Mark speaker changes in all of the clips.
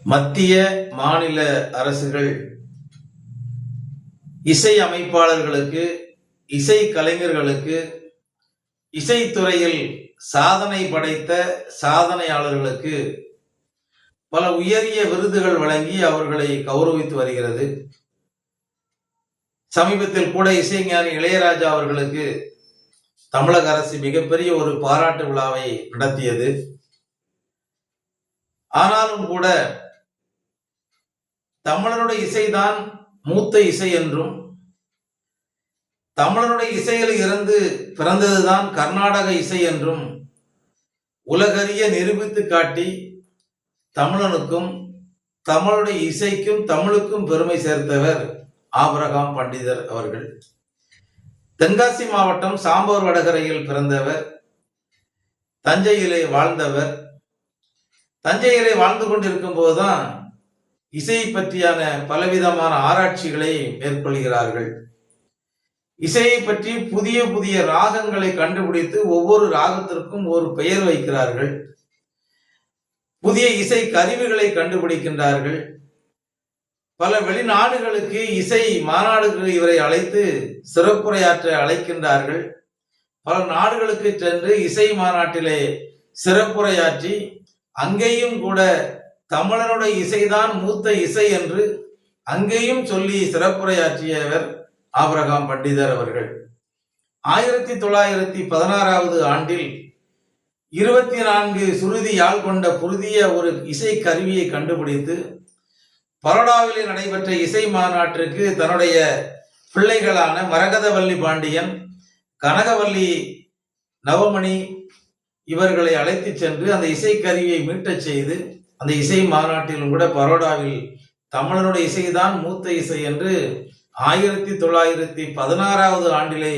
Speaker 1: மத்திய மாநில அரசுகள் இசை அமைப்பாளர்களுக்கு, இசை கலைஞர்களுக்கு, இசைத்துறையில் சாதனை படைத்த சாதனையாளர்களுக்கு பல உயரிய விருதுகள் வழங்கி அவர்களை கௌரவித்து வருகிறது. சமீபத்தில் கூட இசைஞானி இளையராஜா அவர்களுக்கு தமிழக அரசு மிகப்பெரிய ஒரு பாராட்டு விழாவை நடத்தியது. ஆனாலும் கூட தமிழருடைய இசைதான் மூத்த இசை என்றும், தமிழருடைய இசையில் இருந்து பிறந்ததுதான் கர்நாடக இசை என்றும் உலகறிய நிரூபித்து காட்டி தமிழனுக்கும் தமிழுடைய இசைக்கும் தமிழுக்கும் பெருமை சேர்த்தவர் ஆபிரகாம் பண்டிதர் அவர்கள். தென்காசி மாவட்டம் சாம்பூர் வடகரையில் பிறந்தவர். தஞ்சையிலே வாழ்ந்தவர். தஞ்சையிலே வாழ்ந்து கொண்டிருக்கும் போதுதான் இசையை பற்றியான பலவிதமான ஆராய்ச்சிகளை மேற்கொள்கிறார்கள். இசையை பற்றி புதிய புதிய ராகங்களை கண்டுபிடித்து ஒவ்வொரு ராகத்திற்கும் ஒரு பெயர் வைக்கிறார்கள். புதிய இசை கருவிகளை கண்டுபிடிக்கின்றார்கள். பல வெளிநாடுகளுக்கு இசை மாநாடுகள் இவரை அழைத்து சிறப்புரையாற்ற அழைக்கின்றார்கள். பல நாடுகளுக்கு சென்று இசை மாநாட்டிலே சிறப்புரையாற்றி அங்கேயும் கூட தமிழனுடைய இசைதான் மூத்த இசை என்று அங்கேயும் சொல்லி சிறப்புரையாற்றியவர் ஆபிரகாம் பண்டிதர் அவர்கள். 1916 ஆண்டில் 24 சுருதி யாழ் கொண்ட புதிய ஒரு இசை கருவியை கண்டுபிடித்து பரோடாவிலே நடைபெற்ற இசை மாநாட்டிற்கு தன்னுடைய பிள்ளைகளான மரகதவல்லி பாண்டியன், கனகவல்லி நவமணி இவர்களை அழைத்து சென்று அந்த இசை கருவியை மீட்டச் செய்து அந்த இசை மாநாட்டிலும் கூட பரோடாவில் தமிழனுடைய இசைதான் மூத்த இசை என்று 1916 ஆண்டிலே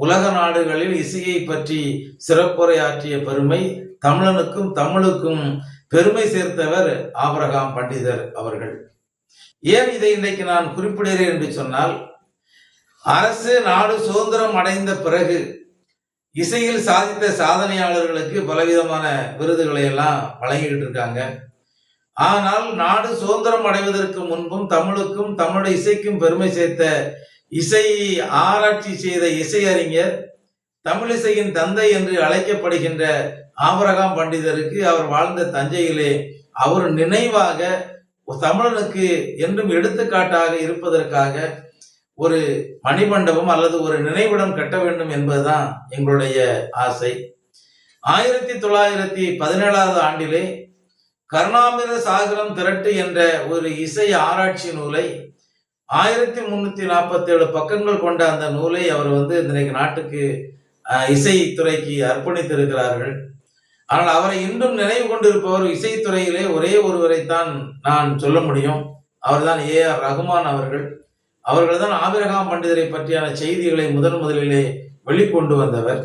Speaker 1: உலக நாடுகளில் இசையை பற்றி சிறப்புரையாற்றிய பெருமை தமிழனுக்கும் தமிழுக்கும் பெருமை சேர்த்தவர் ஆபிரகாம் பண்டிதர் அவர்கள். ஏன் இதை இன்றைக்கு நான் குறிப்பிடுகிறேன் என்று சொன்னால், அரசு நாடு சுதந்திரம் அடைந்த பிறகு இசையில் சாதித்த சாதனையாளர்களுக்கு பலவிதமான விருதுகளை எல்லாம் வழங்கிட்டு இருக்காங்க. ஆனால் நாடு சுதந்திரம் அடைவதற்கு முன்பும் தமிழுக்கும் தமிழுடைய இசைக்கும் பெருமை சேர்த்த இசை ஆராய்ச்சி செய்த இசையறிஞர், தமிழிசையின் தந்தை என்று அழைக்கப்படுகின்ற ஆபிரகாம் பண்டிதருக்கு அவர் வாழ்ந்த தஞ்சையிலே அவர் நினைவாக தமிழனுக்கு என்றும் எடுத்துக்காட்டாக இருப்பதற்காக ஒரு மணிமண்டபம் அல்லது ஒரு நினைவிடம் கட்ட வேண்டும் என்பதுதான் எங்களுடைய ஆசை. 1917 ஆண்டிலே கருணாமிர சாகரம் திரட்டு என்ற ஒரு இசை ஆராய்ச்சி நூலை 1347 பக்கங்கள் கொண்ட அந்த நூலை அவர் இன்றைக்கு நாட்டுக்கு இசைத்துறைக்கு அர்ப்பணித்திருக்கிறார்கள். ஆனால் அவரை இன்றும் நினைவு கொண்டிருப்பவர் இசைத்துறையிலே ஒரே ஒருவரைத்தான் நான் சொல்ல முடியும். அவர்தான் ஏஆர் ரகுமான் அவர்கள். அவர்கள் தான் ஆபிரகாம் பண்டிதரை பற்றியான செய்திகளை முதலிலே வெளிக்கொண்டு வந்தவர்.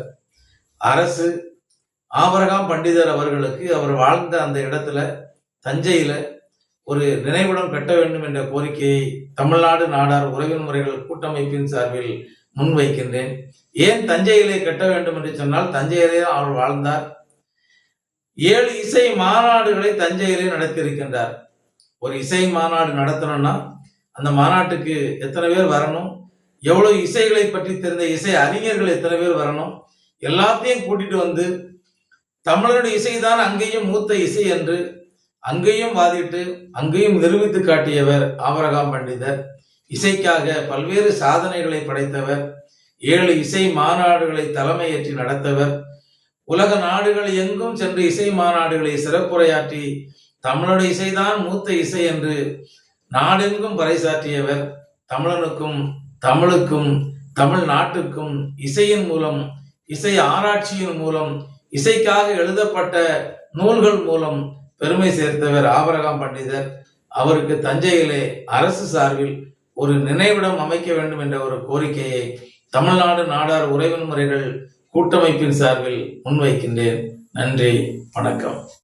Speaker 1: அரசு ஆபிரகாம் பண்டிதர் அவர்களுக்கு அவர் வாழ்ந்த அந்த இடத்துல தஞ்சையில ஒரு நினைவிடம் கட்ட வேண்டும் என்ற கோரிக்கையை தமிழ்நாடு நாடார் உறவின் முறைகள் கூட்டமைப்பின் சார்பில் முன்வைக்கின்றேன். ஏன் தஞ்சையிலே கட்ட வேண்டும் என்று சொன்னால், தஞ்சையிலே அவர் வாழ்ந்தார். 7 இசை மாநாடுகளை தஞ்சையிலே நடத்தியிருக்கின்றார். ஒரு இசை மாநாடு நடத்தணும்னா அந்த மாநாட்டுக்கு எத்தனை பேர் வரணும், எவ்வளவு இசைகளை பற்றி தெரிந்த இசை அறிஞர்கள் எத்தனை பேர் வரணும், எல்லாத்தையும் கூட்டிட்டு வந்து தமிழருடைய இசைதான் அங்கேயும் மூத்த இசை என்று அங்கேயும் வாதிட்டு அங்கேயும் நிரூபித்து காட்டியவர் ஆபிரகாம் பண்டிதர். இசைக்காக பல்வேறு சாதனைகளை படைத்தவர். 7 இசை மாநாடுகளை தலைமையேற்றி நடத்தவர். உலக நாடுகள் எங்கும் சென்று இசை மாநாடுகளை சிறப்புரையாற்றி தமிழுடைய இசைதான் மூத்த இசை என்று நாடெங்கும் பறைசாற்றியவர். தமிழனுக்கும் தமிழுக்கும் தமிழ் நாட்டுக்கும் இசையின் மூலம், இசை ஆராய்ச்சியின் மூலம், இசைக்காக எழுதப்பட்ட நூல்கள் மூலம் பெருமை சேர்த்தவர் ஆபிரகாம் பண்டிதர். அவருக்கு தஞ்சையிலே அரசு சார்பில் ஒரு நினைவிடம் அமைக்க வேண்டும் என்ற ஒரு கோரிக்கையை தமிழ்நாடு நாடார் உறவின் முறைகள் கூட்டமைப்பின் சார்பில் முன்வைக்கின்றேன். நன்றி, வணக்கம்.